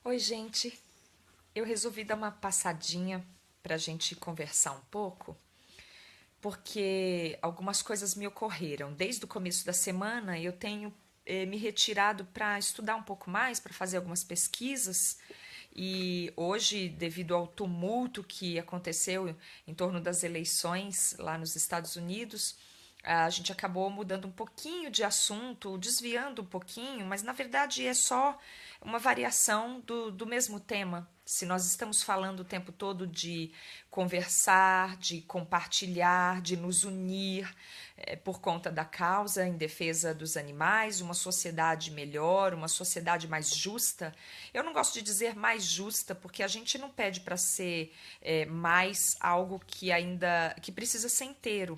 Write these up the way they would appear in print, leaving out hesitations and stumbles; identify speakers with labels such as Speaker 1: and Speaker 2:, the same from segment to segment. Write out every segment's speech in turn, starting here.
Speaker 1: Oi, gente. Eu resolvi dar uma passadinha para a gente conversar um pouco, porque algumas coisas me ocorreram. Desde o começo da semana, eu tenho me retirado para estudar um pouco mais, para fazer algumas pesquisas. E hoje, devido ao tumulto que aconteceu em torno das eleições lá nos Estados Unidos, a gente acabou mudando um pouquinho de assunto, desviando um pouquinho, mas na verdade é só uma variação do mesmo tema. Se nós estamos falando o tempo todo de conversar, de compartilhar, de nos unir por conta da causa em defesa dos animais, uma sociedade melhor, uma sociedade mais justa. Eu não gosto de dizer mais justa, porque a gente não pede para ser mais algo que precisa ser inteiro.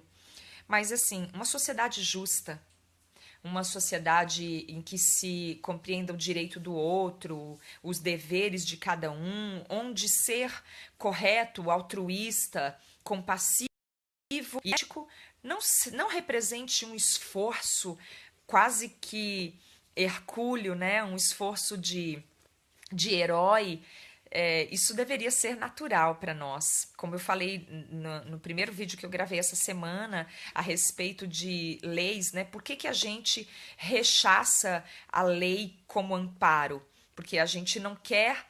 Speaker 1: Mas assim, uma sociedade justa, uma sociedade em que se compreenda o direito do outro, os deveres de cada um, onde ser correto, altruísta, compassivo e ético não represente um esforço quase que hercúleo, né? Um esforço de herói. Isso deveria ser natural para nós. Como eu falei no primeiro vídeo que eu gravei essa semana a respeito de leis, né? Por que a gente rechaça a lei como amparo? Porque a gente não quer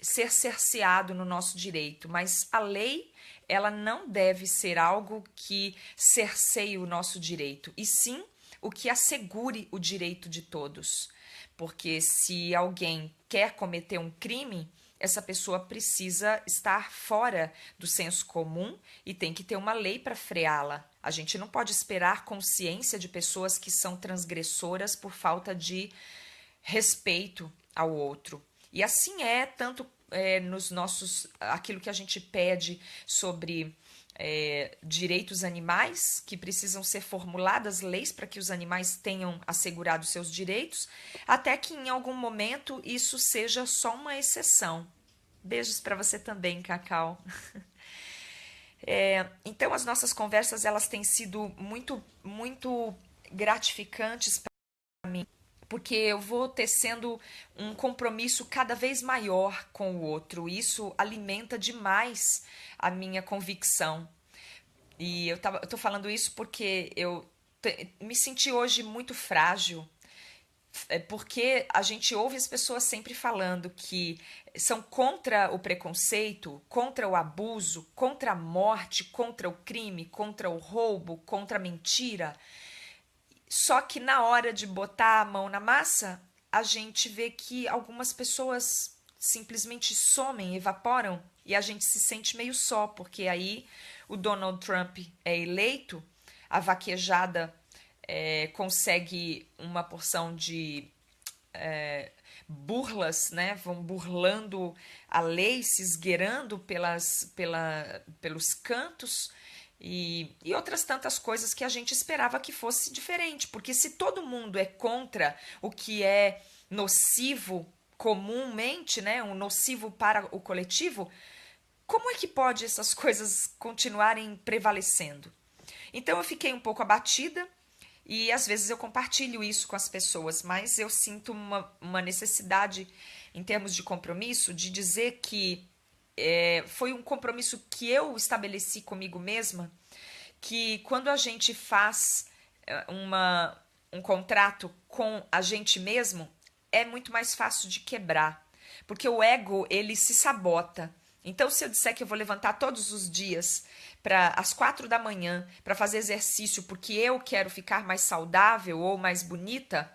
Speaker 1: ser cerceado no nosso direito, mas a lei ela não deve ser algo que cerceie o nosso direito, e sim o que assegure o direito de todos. Porque se alguém quer cometer um crime, essa pessoa precisa estar fora do senso comum e tem que ter uma lei para freá-la. A gente não pode esperar consciência de pessoas que são transgressoras por falta de respeito ao outro. E assim é tanto nos nossos aquilo que a gente pede sobre direitos animais, que precisam ser formuladas leis para que os animais tenham assegurado seus direitos, até que em algum momento isso seja só uma exceção. Beijos para você também, Cacau. Então as nossas conversas elas têm sido muito gratificantes para mim, porque eu vou tecendo um compromisso cada vez maior com o outro. Isso alimenta demais a minha convicção. E eu tô falando isso porque me senti hoje muito frágil. Porque a gente ouve as pessoas sempre falando que são contra o preconceito, contra o abuso, contra a morte, contra o crime, contra o roubo, contra a mentira. Só que na hora de botar a mão na massa, a gente vê que algumas pessoas simplesmente somem, evaporam, e a gente se sente meio só, porque aí o Donald Trump é eleito, a vaquejada consegue uma porção de burlas, né? Vão burlando a lei, se esgueirando pelos cantos e outras tantas coisas que a gente esperava que fosse diferente. Porque se todo mundo é contra o que é nocivo comumente, né? Um nocivo para o coletivo, como é que pode essas coisas continuarem prevalecendo? Então eu fiquei um pouco abatida e às vezes eu compartilho isso com as pessoas, mas eu sinto uma necessidade, em termos de compromisso, de dizer que foi um compromisso que eu estabeleci comigo mesma, que quando a gente faz um contrato com a gente mesmo, é muito mais fácil de quebrar, porque o ego ele se sabota. Então, se eu disser que eu vou levantar todos os dias para às 4 da manhã para fazer exercício porque eu quero ficar mais saudável ou mais bonita,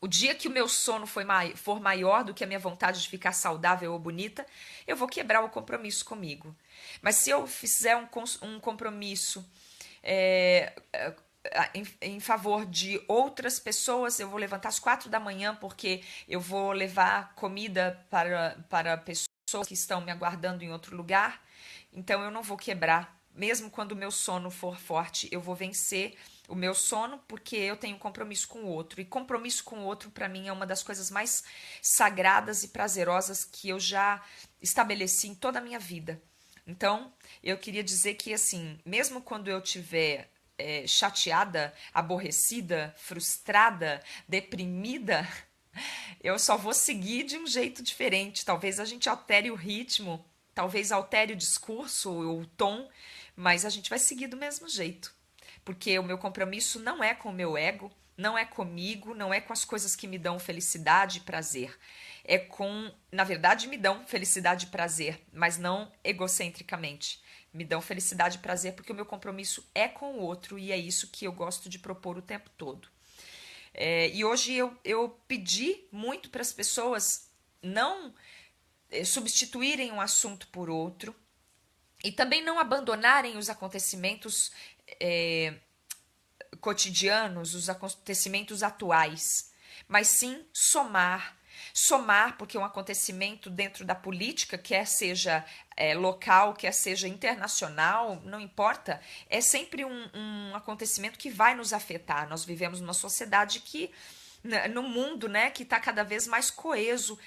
Speaker 1: o dia que o meu sono for maior do que a minha vontade de ficar saudável ou bonita, eu vou quebrar o compromisso comigo. Mas se eu fizer um compromisso é, em favor de outras pessoas, eu vou levantar às 4 da manhã porque eu vou levar comida para pessoas que estão me aguardando em outro lugar, então eu não vou quebrar. Mesmo quando o meu sono for forte, eu vou vencer o meu sono porque eu tenho compromisso com o outro. E compromisso com o outro, para mim, é uma das coisas mais sagradas e prazerosas que eu já estabeleci em toda a minha vida. Então, eu queria dizer que, assim, mesmo quando eu tiver chateada, aborrecida, frustrada, deprimida, eu só vou seguir de um jeito diferente. Talvez a gente altere o ritmo, talvez altere o discurso, o tom, mas a gente vai seguir do mesmo jeito. Porque o meu compromisso não é com o meu ego, não é comigo, não é com as coisas que me dão felicidade e prazer. É com, na verdade, me dão felicidade e prazer, mas não egocentricamente. Me dão felicidade e prazer porque o meu compromisso é com o outro e é isso que eu gosto de propor o tempo todo. E hoje eu pedi muito para as pessoas não substituírem um assunto por outro e também não abandonarem os acontecimentos cotidianos, os acontecimentos atuais, mas sim somar. Somar, porque um acontecimento dentro da política, quer seja local, quer seja internacional, não importa, é sempre um acontecimento que vai nos afetar. Nós vivemos numa sociedade que no mundo, né, que está cada vez mais coeso,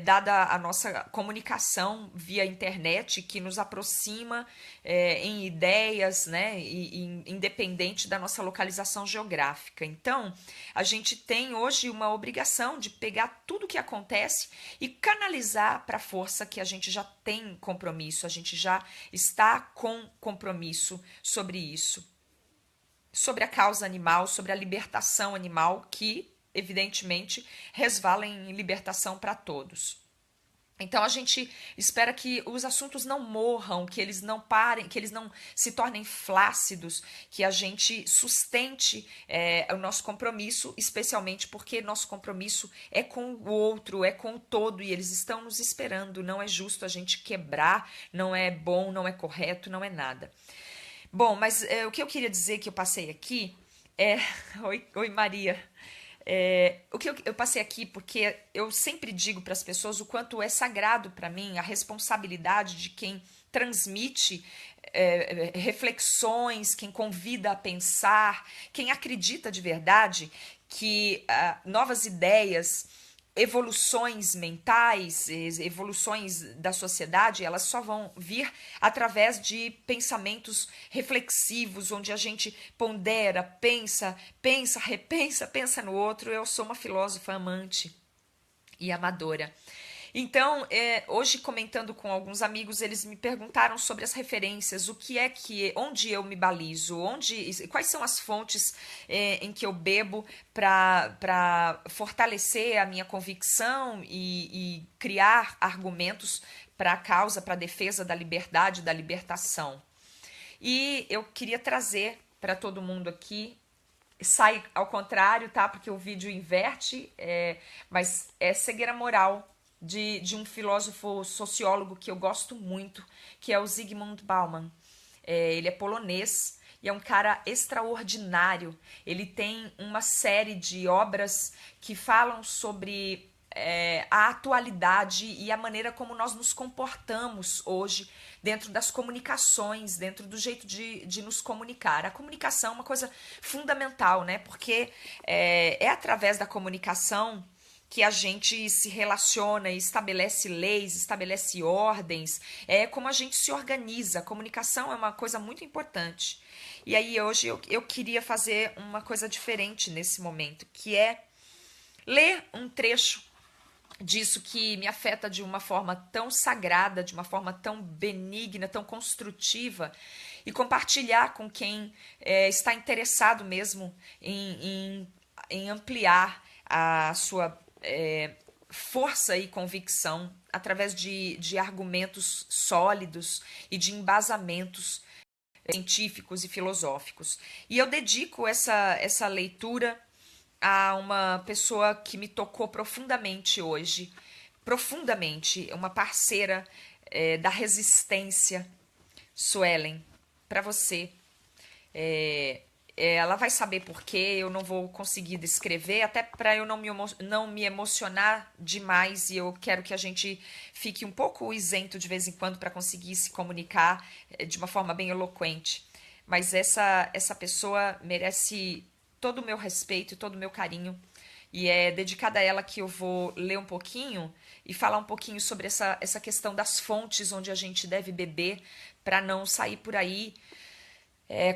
Speaker 1: dada a nossa comunicação via internet, que nos aproxima em ideias, né, independente da nossa localização geográfica. Então, a gente tem hoje uma obrigação de pegar tudo que acontece e canalizar para a força que a gente já tem compromisso, a gente já está com compromisso sobre isso, sobre a causa animal, sobre a libertação animal, que evidentemente resvala em libertação para todos. Então a gente espera que os assuntos não morram, que eles não parem, que eles não se tornem flácidos, que a gente sustente o nosso compromisso, especialmente porque nosso compromisso é com o outro, é com o todo e eles estão nos esperando. Não é justo a gente quebrar, não é bom, não é correto, não é nada. Bom, mas o que eu queria dizer que eu passei aqui é. Oi, Maria. O que eu passei aqui porque eu sempre digo para as pessoas o quanto é sagrado para mim a responsabilidade de quem transmite reflexões, quem convida a pensar, quem acredita de verdade que novas ideias, evoluções mentais, evoluções da sociedade, elas só vão vir através de pensamentos reflexivos, onde a gente pondera, pensa, repensa, pensa no outro. Eu sou uma filósofa amante e amadora. Então, hoje comentando com alguns amigos, eles me perguntaram sobre as referências, o que é que, onde eu me balizo, quais são as fontes em que eu bebo para fortalecer a minha convicção e criar argumentos para a causa, para a defesa da liberdade, da libertação. E eu queria trazer para todo mundo aqui, sai ao contrário, tá? Porque o vídeo inverte, mas é cegueira moral de um filósofo sociólogo que eu gosto muito, que é o Zygmunt Bauman. Ele é polonês e é um cara extraordinário. Ele tem uma série de obras que falam sobre a atualidade e a maneira como nós nos comportamos hoje dentro das comunicações, dentro do jeito de nos comunicar. A comunicação é uma coisa fundamental, né? Porque é através da comunicação que a gente se relaciona, estabelece leis, estabelece ordens, é como a gente se organiza. A comunicação é uma coisa muito importante. E aí hoje eu queria fazer uma coisa diferente nesse momento, que é ler um trecho disso que me afeta de uma forma tão sagrada, de uma forma tão benigna, tão construtiva, e compartilhar com quem está interessado mesmo em ampliar a sua força e convicção através de argumentos sólidos e de embasamentos científicos e filosóficos. E eu dedico essa leitura a uma pessoa que me tocou profundamente hoje, profundamente, uma parceira da resistência, Suelen, para você. Ela vai saber por quê, eu não vou conseguir descrever, até para eu não me emocionar demais, e eu quero que a gente fique um pouco isento de vez em quando para conseguir se comunicar de uma forma bem eloquente. Mas essa pessoa merece todo o meu respeito e todo o meu carinho, e é dedicada a ela que eu vou ler um pouquinho e falar um pouquinho sobre essa questão das fontes onde a gente deve beber para não sair por aí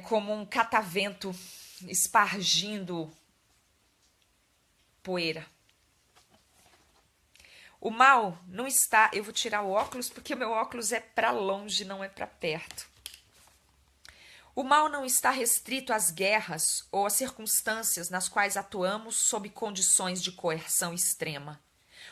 Speaker 1: como um catavento espargindo poeira. O mal não está... Eu vou tirar o óculos porque o meu óculos é para longe, não é para perto. O mal não está restrito às guerras ou às circunstâncias nas quais atuamos sob condições de coerção extrema.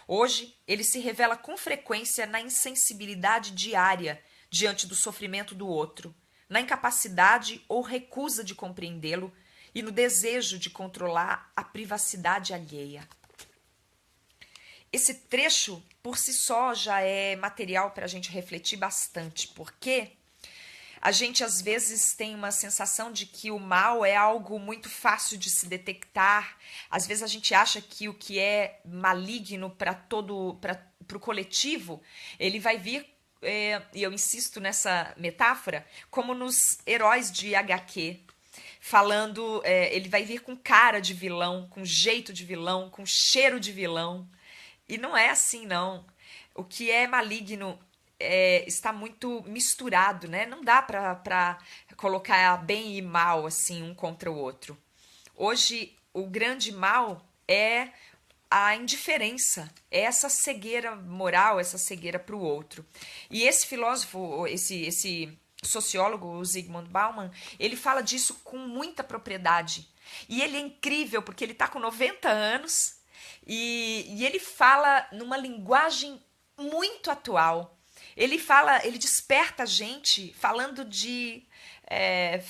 Speaker 1: Hoje, ele se revela com frequência na insensibilidade diária diante do sofrimento do outro, na incapacidade ou recusa de compreendê-lo e no desejo de controlar a privacidade alheia. Esse trecho, por si só, já é material para a gente refletir bastante, porque a gente às vezes tem uma sensação de que o mal é algo muito fácil de se detectar. Às vezes a gente acha que o que é maligno para o coletivo, ele vai vir, e eu insisto nessa metáfora, como nos heróis de HQ, falando, ele vai vir com cara de vilão, com jeito de vilão, com cheiro de vilão. E não é assim, não. O que é maligno está muito misturado, né? Não dá para colocar bem e mal assim um contra o outro. Hoje o grande mal é a indiferença, é essa cegueira moral, essa cegueira para o outro. E esse filósofo, esse sociólogo, o Zygmunt Bauman, ele fala disso com muita propriedade. E ele é incrível porque ele está com 90 anos e ele fala numa linguagem muito atual. Ele desperta a gente falando de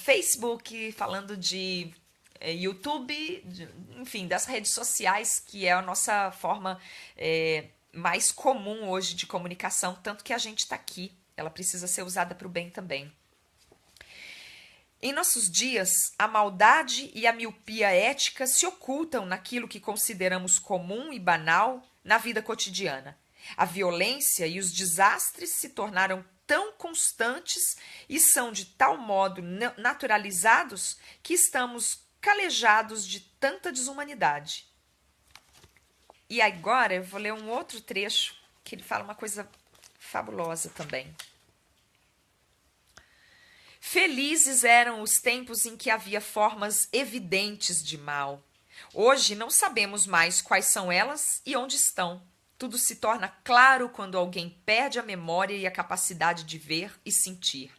Speaker 1: Facebook, falando de YouTube, enfim, das redes sociais, que é a nossa forma mais comum hoje de comunicação, tanto que a gente está aqui. Ela precisa ser usada para o bem também. Em nossos dias, a maldade e a miopia ética se ocultam naquilo que consideramos comum e banal na vida cotidiana. A violência e os desastres se tornaram tão constantes e são de tal modo naturalizados que estamos calejados de tanta desumanidade. E agora eu vou ler um outro trecho que ele fala uma coisa fabulosa também. Felizes eram os tempos em que havia formas evidentes de mal. Hoje não sabemos mais quais são elas e onde estão. Tudo se torna claro quando alguém perde a memória e a capacidade de ver e sentir.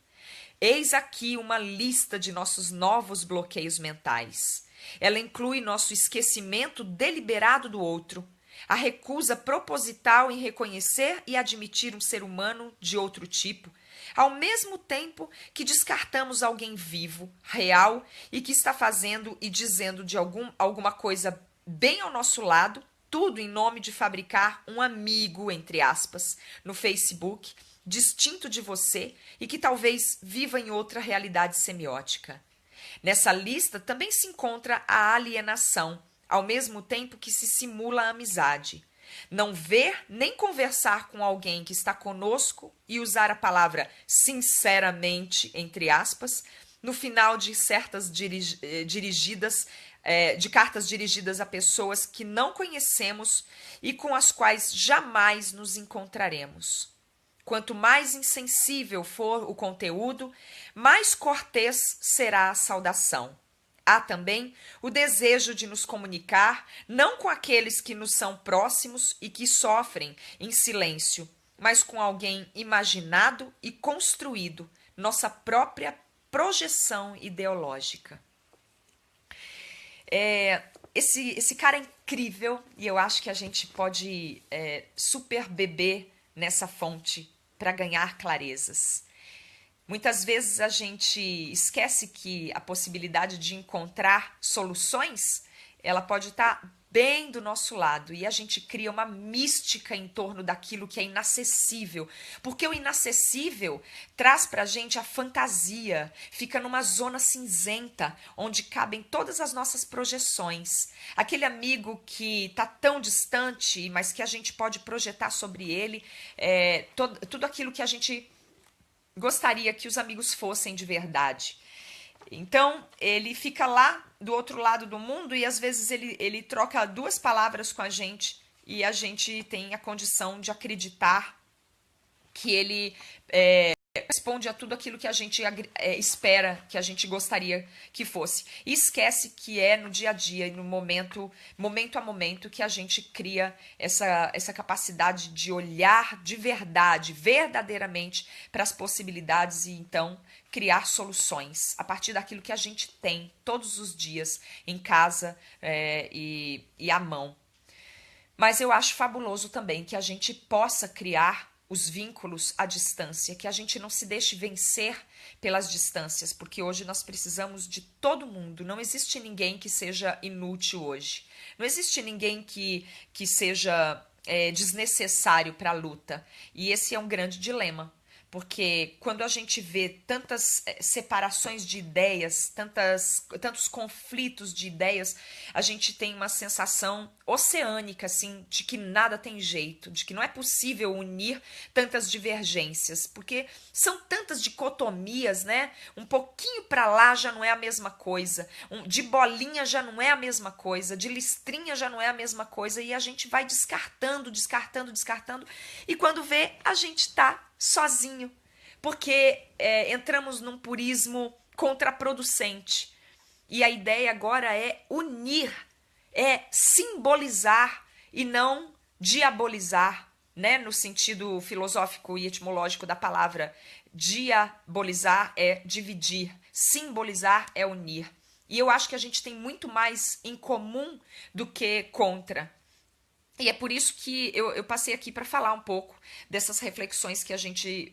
Speaker 1: Eis aqui uma lista de nossos novos bloqueios mentais. Ela inclui nosso esquecimento deliberado do outro, a recusa proposital em reconhecer e admitir um ser humano de outro tipo, ao mesmo tempo que descartamos alguém vivo, real e que está fazendo e dizendo de alguma coisa bem ao nosso lado, tudo em nome de fabricar um amigo, entre aspas, no Facebook, distinto de você e que talvez viva em outra realidade semiótica. Nessa lista também se encontra a alienação, ao mesmo tempo que se simula a amizade. Não ver nem conversar com alguém que está conosco e usar a palavra sinceramente, entre aspas, no final de certas de cartas dirigidas a pessoas que não conhecemos e com as quais jamais nos encontraremos. Quanto mais insensível for o conteúdo, mais cortês será a saudação. Há também o desejo de nos comunicar, não com aqueles que nos são próximos e que sofrem em silêncio, mas com alguém imaginado e construído, nossa própria projeção ideológica. Esse cara é incrível e eu acho que a gente pode super beber nessa fonte para ganhar clarezas. Muitas vezes a gente esquece que a possibilidade de encontrar soluções, ela pode estar bem do nosso lado e a gente cria uma mística em torno daquilo que é inacessível, porque o inacessível traz para a gente a fantasia, fica numa zona cinzenta onde cabem todas as nossas projeções. Aquele amigo que está tão distante, mas que a gente pode projetar sobre ele tudo aquilo que a gente gostaria que os amigos fossem de verdade. Então, ele fica lá do outro lado do mundo e às vezes ele troca duas palavras com a gente e a gente tem a condição de acreditar que ele responde a tudo aquilo que a gente espera, que a gente gostaria que fosse. E esquece que é no dia a dia e no momento a momento, que a gente cria essa capacidade de olhar de verdade, verdadeiramente, para as possibilidades e então criar soluções a partir daquilo que a gente tem todos os dias em casa e à mão. Mas eu acho fabuloso também que a gente possa criar os vínculos à distância, que a gente não se deixe vencer pelas distâncias, porque hoje nós precisamos de todo mundo. Não existe ninguém que seja inútil hoje. Não existe ninguém que seja desnecessário para a luta. E esse é um grande dilema. Porque quando a gente vê tantas separações de ideias, tantos conflitos de ideias, a gente tem uma sensação oceânica, assim, de que nada tem jeito, de que não é possível unir tantas divergências, porque são tantas dicotomias, né? Um pouquinho para lá já não é a mesma coisa, de bolinha já não é a mesma coisa, de listrinha já não é a mesma coisa, e a gente vai descartando, e quando vê, a gente tá sozinho, porque entramos num purismo contraproducente. E a ideia agora é unir, é simbolizar e não diabolizar, né? No sentido filosófico e etimológico da palavra. Diabolizar é dividir, simbolizar é unir. E eu acho que a gente tem muito mais em comum do que contra. E é por isso que eu passei aqui para falar um pouco dessas reflexões que a gente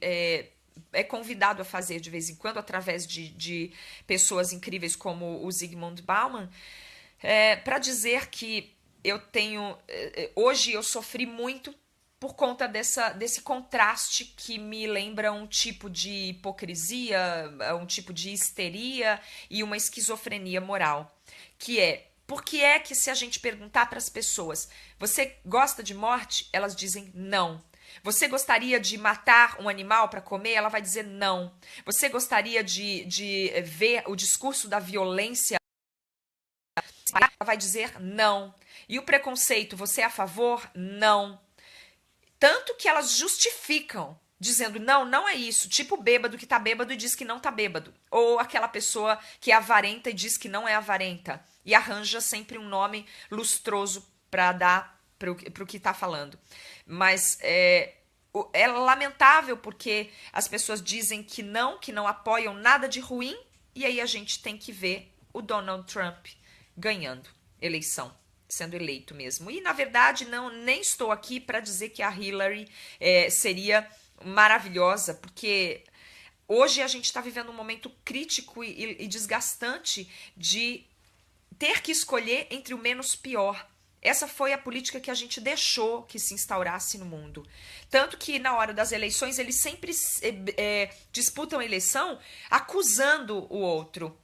Speaker 1: é convidado a fazer de vez em quando, através de pessoas incríveis como o Zygmunt Bauman, para dizer que eu tenho... Hoje eu sofri muito por conta desse contraste que me lembra um tipo de hipocrisia, um tipo de histeria e uma esquizofrenia moral, que é: por que é que, se a gente perguntar para as pessoas, você gosta de morte? Elas dizem não. Você gostaria de matar um animal para comer? Ela vai dizer não. Você gostaria de ver o discurso da violência? Ela vai dizer não. E o preconceito, você é a favor? Não. Tanto que elas justificam, dizendo não, não é isso. Tipo o bêbado que tá bêbado e diz que não tá bêbado. Ou aquela pessoa que é avarenta e diz que não é avarenta. E arranja sempre um nome lustroso para dar para o que está falando. Mas é lamentável porque as pessoas dizem que não apoiam nada de ruim, e aí a gente tem que ver o Donald Trump ganhando eleição, sendo eleito mesmo. E, na verdade, nem estou aqui para dizer que a Hillary seria maravilhosa, porque hoje a gente está vivendo um momento crítico e desgastante de ter que escolher entre o menos pior. Essa foi a política que a gente deixou que se instaurasse no mundo. Tanto que, na hora das eleições, eles sempre disputam a eleição acusando o outro.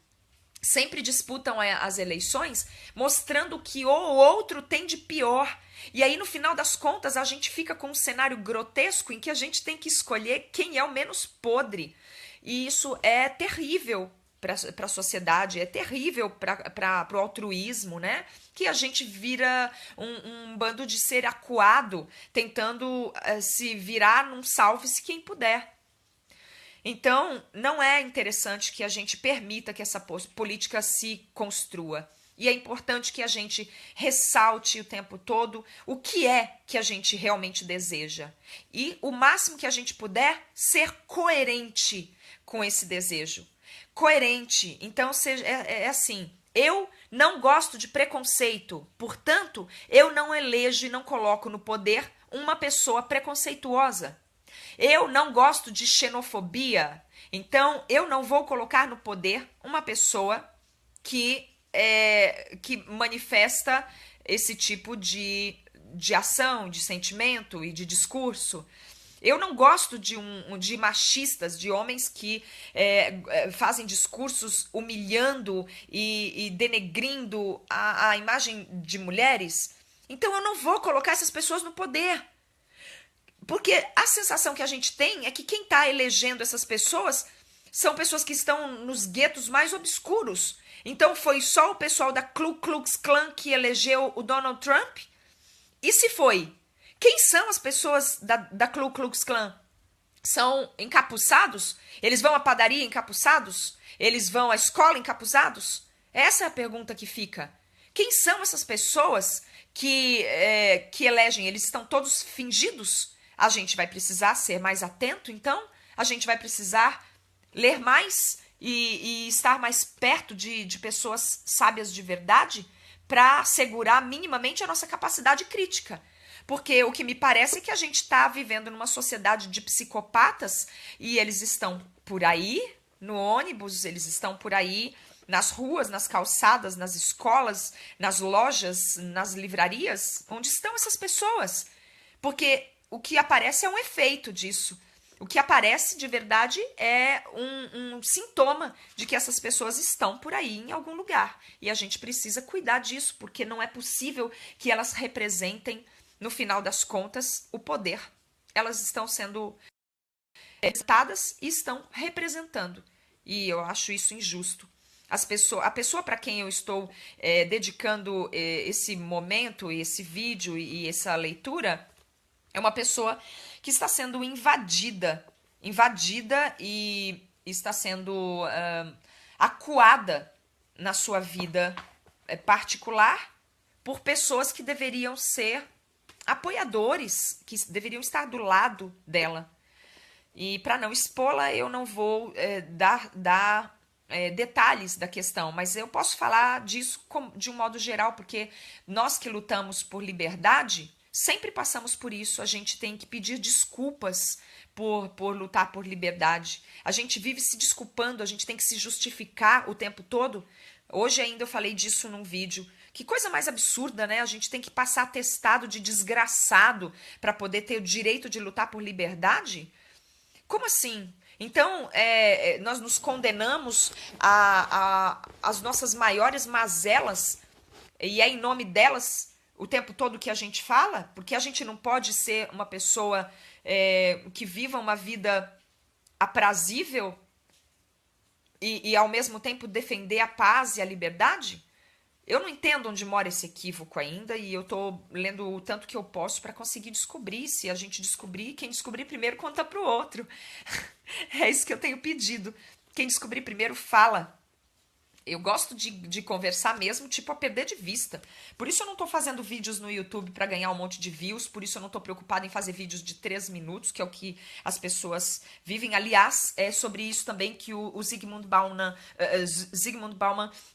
Speaker 1: Sempre disputam as eleições mostrando o que o outro tem de pior. E aí, no final das contas, a gente fica com um cenário grotesco em que a gente tem que escolher quem é o menos podre. E isso é terrível para a sociedade, é terrível para o altruísmo, né? Que a gente vira um bando de ser acuado, tentando se virar num salve-se quem puder. Então, não é interessante que a gente permita que essa política se construa. E é importante que a gente ressalte o tempo todo o que é que a gente realmente deseja. E o máximo que a gente puder, ser coerente com esse desejo. Coerente. Então, é assim: eu não gosto de preconceito, portanto, eu não elejo e não coloco no poder uma pessoa preconceituosa. Eu não gosto de xenofobia, então eu não vou colocar no poder uma pessoa que manifesta esse tipo de ação, de sentimento e de discurso. Eu não gosto de machistas, de homens que fazem discursos humilhando e denegrindo a imagem de mulheres. Então eu não vou colocar essas pessoas no poder. Porque a sensação que a gente tem é que quem está elegendo essas pessoas são pessoas que estão nos guetos mais obscuros. Então foi só o pessoal da Ku Klux Klan que elegeu o Donald Trump? E se foi? Quem são as pessoas da Ku Klux Klan? são encapuçados? Eles vão à padaria encapuçados? Eles vão à escola encapuzados? Essa é a pergunta que fica. Quem são essas pessoas que elegem? Eles estão todos fingidos? A gente vai precisar ser mais atento, então? A gente vai precisar ler mais e estar mais perto de pessoas sábias de verdade para assegurar minimamente a nossa capacidade crítica. Porque o que me parece é que a gente está vivendo numa sociedade de psicopatas e eles estão por aí no ônibus, eles estão por aí nas ruas, nas calçadas, nas escolas, nas lojas, nas livrarias. Onde estão essas pessoas? Porque o que aparece é um efeito disso. O que aparece de verdade é um sintoma de que essas pessoas estão por aí em algum lugar. E a gente precisa cuidar disso, porque não é possível que elas representem, no final das contas, o poder. Elas estão sendo representadas e estão representando. E eu acho isso injusto. A pessoa para quem eu estou dedicando esse momento, esse vídeo e essa leitura, é uma pessoa que está sendo invadida e está sendo acuada na sua vida particular por pessoas que deveriam ser apoiadores, que deveriam estar do lado dela. E para não expô-la, eu não vou dar detalhes da questão, mas eu posso falar disso de um modo geral, porque nós que lutamos por liberdade sempre passamos por isso. A gente tem que pedir desculpas por lutar por liberdade. A gente vive se desculpando, a gente tem que se justificar o tempo todo. Hoje ainda eu falei disso num vídeo. Que coisa mais absurda, né? A gente tem que passar atestado de desgraçado para poder ter o direito de lutar por liberdade? Como assim? Então, nós nos condenamos às nossas maiores mazelas e é em nome delas o tempo todo que a gente fala? Porque a gente não pode ser uma pessoa que viva uma vida aprazível e ao mesmo tempo defender a paz e a liberdade? Eu não entendo onde mora esse equívoco ainda e eu tô lendo o tanto que eu posso para conseguir descobrir. Se a gente descobrir, quem descobrir primeiro conta pro outro. É isso que eu tenho pedido. Quem descobrir primeiro fala. Eu gosto de conversar mesmo, tipo, a perder de vista. Por isso eu não tô fazendo vídeos no YouTube para ganhar um monte de views, por isso eu não tô preocupada em fazer vídeos de 3 minutos, que é o que as pessoas vivem. Aliás, é sobre isso também que o Zygmunt Bauman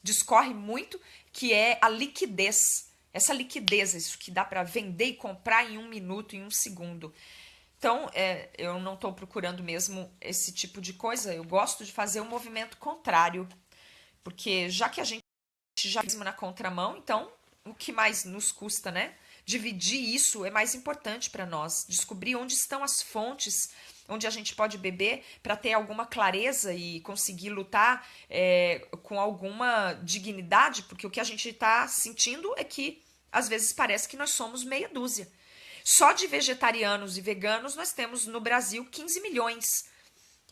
Speaker 1: discorre muito, que é a liquidez. Essa liquidez, isso que dá para vender e comprar em 1 minuto, em 1 segundo. Então, eu não tô procurando mesmo esse tipo de coisa. Eu gosto de fazer um movimento contrário. Porque já que a gente já fez na contramão, então o que mais nos custa, né? Dividir isso é mais importante para nós. Descobrir onde estão as fontes, onde a gente pode beber para ter alguma clareza e conseguir lutar com alguma dignidade, porque o que a gente está sentindo é que às vezes parece que nós somos meia dúzia. Só de vegetarianos e veganos nós temos no Brasil 15 milhões.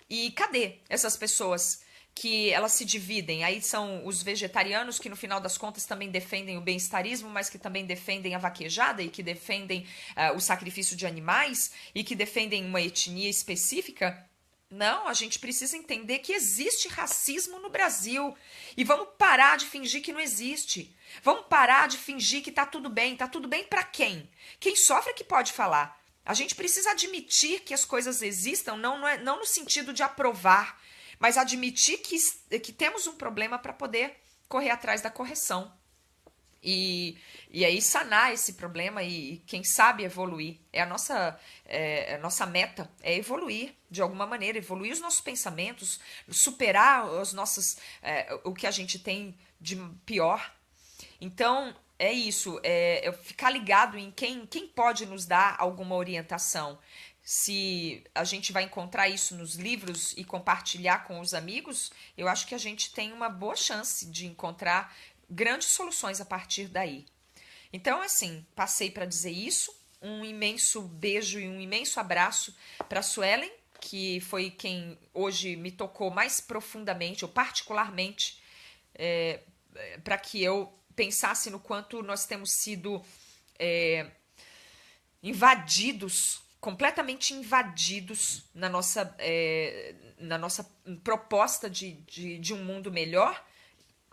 Speaker 1: E cadê essas pessoas? Que elas se dividem. Aí são os vegetarianos que no final das contas também defendem o bem-estarismo, mas que também defendem a vaquejada e que defendem o sacrifício de animais e que defendem uma etnia específica. Não, a gente precisa entender que existe racismo no Brasil e vamos parar de fingir que não existe. Vamos parar de fingir que tá tudo bem. Tá tudo bem para quem? Quem sofre é que pode falar. A gente precisa admitir que as coisas existam, não no sentido de aprovar, mas admitir que temos um problema para poder correr atrás da correção. E aí sanar esse problema e quem sabe evoluir. A nossa meta é evoluir de alguma maneira, evoluir os nossos pensamentos, superar o que a gente tem de pior. Então, é isso, ficar ligado em quem pode nos dar alguma orientação. Se a gente vai encontrar isso nos livros e compartilhar com os amigos, eu acho que a gente tem uma boa chance de encontrar grandes soluções a partir daí. Então, assim, passei para dizer isso. Um imenso beijo e um imenso abraço para a Suelen, que foi quem hoje me tocou mais profundamente, ou particularmente, para que eu pensasse no quanto nós temos sido invadidos completamente invadidos na nossa proposta de um mundo melhor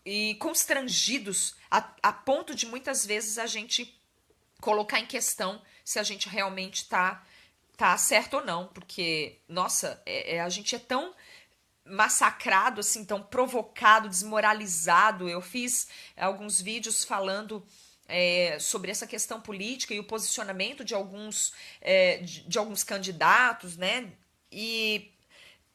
Speaker 1: e constrangidos a ponto de muitas vezes a gente colocar em questão se a gente realmente tá certo ou não, porque, nossa, a gente é tão massacrado, assim, tão provocado, desmoralizado. Eu fiz alguns vídeos falando sobre essa questão política e o posicionamento de de alguns candidatos, né? E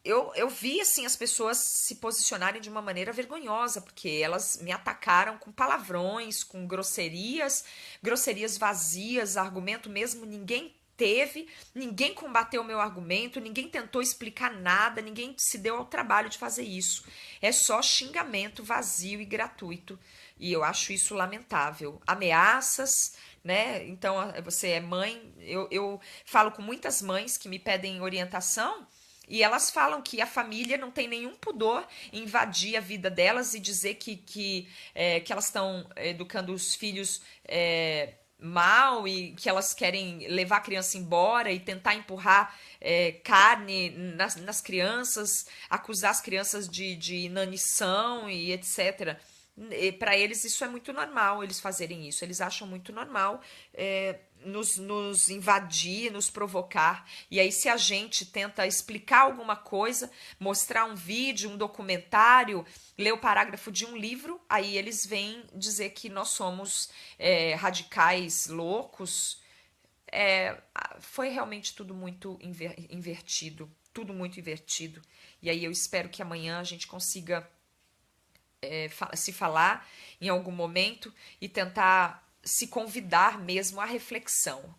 Speaker 1: eu vi, assim, as pessoas se posicionarem de uma maneira vergonhosa, porque elas me atacaram com palavrões, com grosserias, grosserias vazias, argumento mesmo, ninguém teve, ninguém combateu o meu argumento, ninguém tentou explicar nada, ninguém se deu ao trabalho de fazer isso. É só xingamento vazio e gratuito. E eu acho isso lamentável. Ameaças, né? Então, você é mãe, eu falo com muitas mães que me pedem orientação. E elas falam que a família não tem nenhum pudor em invadir a vida delas e dizer que elas estão educando os filhos mal e que elas querem levar a criança embora e tentar empurrar carne nas crianças, acusar as crianças de inanição e etc. Para eles isso é muito normal, eles fazerem isso. Eles acham muito normal nos invadir, nos provocar. E aí, se a gente tenta explicar alguma coisa, mostrar um vídeo, um documentário, ler o parágrafo de um livro, aí eles vêm dizer que nós somos radicais loucos. Foi realmente tudo muito invertido. Tudo muito invertido. E aí eu espero que amanhã a gente consiga se falar em algum momento e tentar se convidar mesmo à reflexão.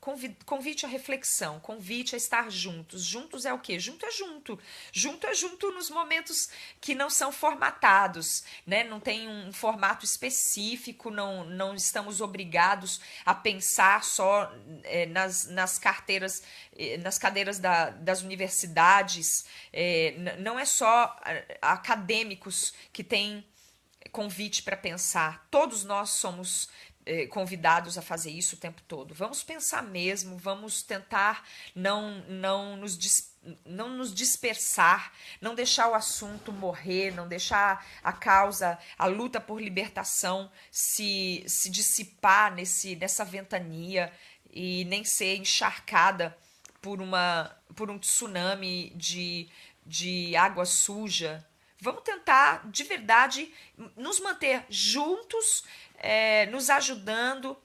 Speaker 1: Convite à reflexão, convite a estar juntos. Juntos é o quê? Junto é junto. Junto é junto nos momentos que não são formatados, né? Não tem um formato específico, não estamos obrigados a pensar só nas carteiras, nas cadeiras das universidades. Não é só acadêmicos que têm convite para pensar. Todos nós somos convidados a fazer isso o tempo todo. Vamos pensar mesmo, vamos tentar não nos dispersar, não deixar o assunto morrer, não deixar a causa, a luta por libertação se dissipar nessa ventania e nem ser encharcada por um tsunami de água suja. Vamos tentar, de verdade, nos manter juntos, nos ajudando.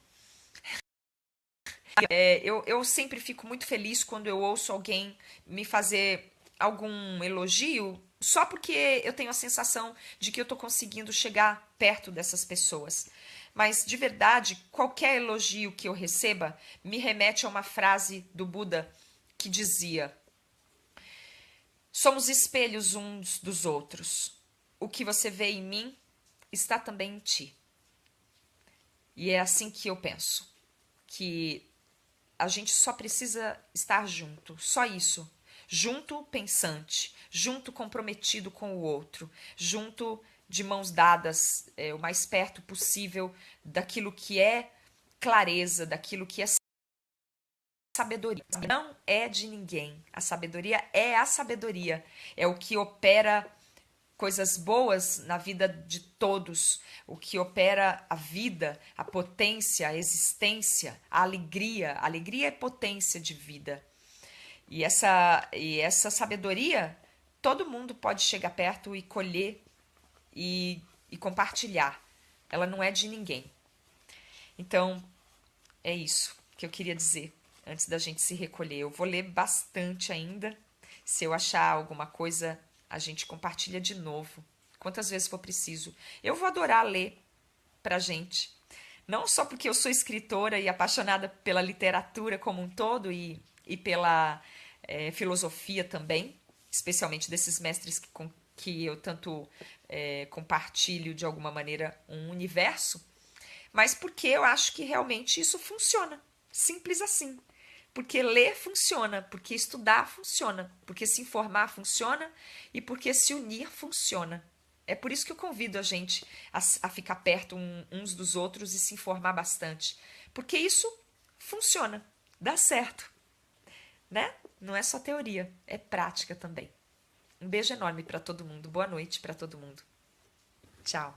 Speaker 1: Eu sempre fico muito feliz quando eu ouço alguém me fazer algum elogio, só porque eu tenho a sensação de que eu estou conseguindo chegar perto dessas pessoas. Mas, de verdade, qualquer elogio que eu receba me remete a uma frase do Buda que dizia: somos espelhos uns dos outros. O que você vê em mim está também em ti. E é assim que eu penso, que a gente só precisa estar junto, só isso. Junto pensante, junto comprometido com o outro, junto de mãos dadas, o mais perto possível daquilo que é clareza, daquilo que é sabedoria. Não é de ninguém. A sabedoria é a sabedoria. É o que opera coisas boas na vida de todos, o que opera a vida, a potência, a existência, a alegria. A alegria é potência de vida. E essa sabedoria, todo mundo pode chegar perto e colher e compartilhar. Ela não é de ninguém. Então, é isso que eu queria dizer antes da gente se recolher. Eu vou ler bastante ainda. Se eu achar alguma coisa, a gente compartilha de novo. Quantas vezes for preciso. Eu vou adorar ler pra gente. Não só porque eu sou escritora e apaixonada pela literatura como um todo e pela filosofia também, especialmente desses mestres com que eu tanto compartilho de alguma maneira um universo, mas porque eu acho que realmente isso funciona. Simples assim. Porque ler funciona, porque estudar funciona, porque se informar funciona e porque se unir funciona. É por isso que eu convido a gente a ficar perto uns dos outros e se informar bastante. Porque isso funciona, dá certo. né? Não é só teoria, é prática também. Um beijo enorme para todo mundo. Boa noite para todo mundo. Tchau.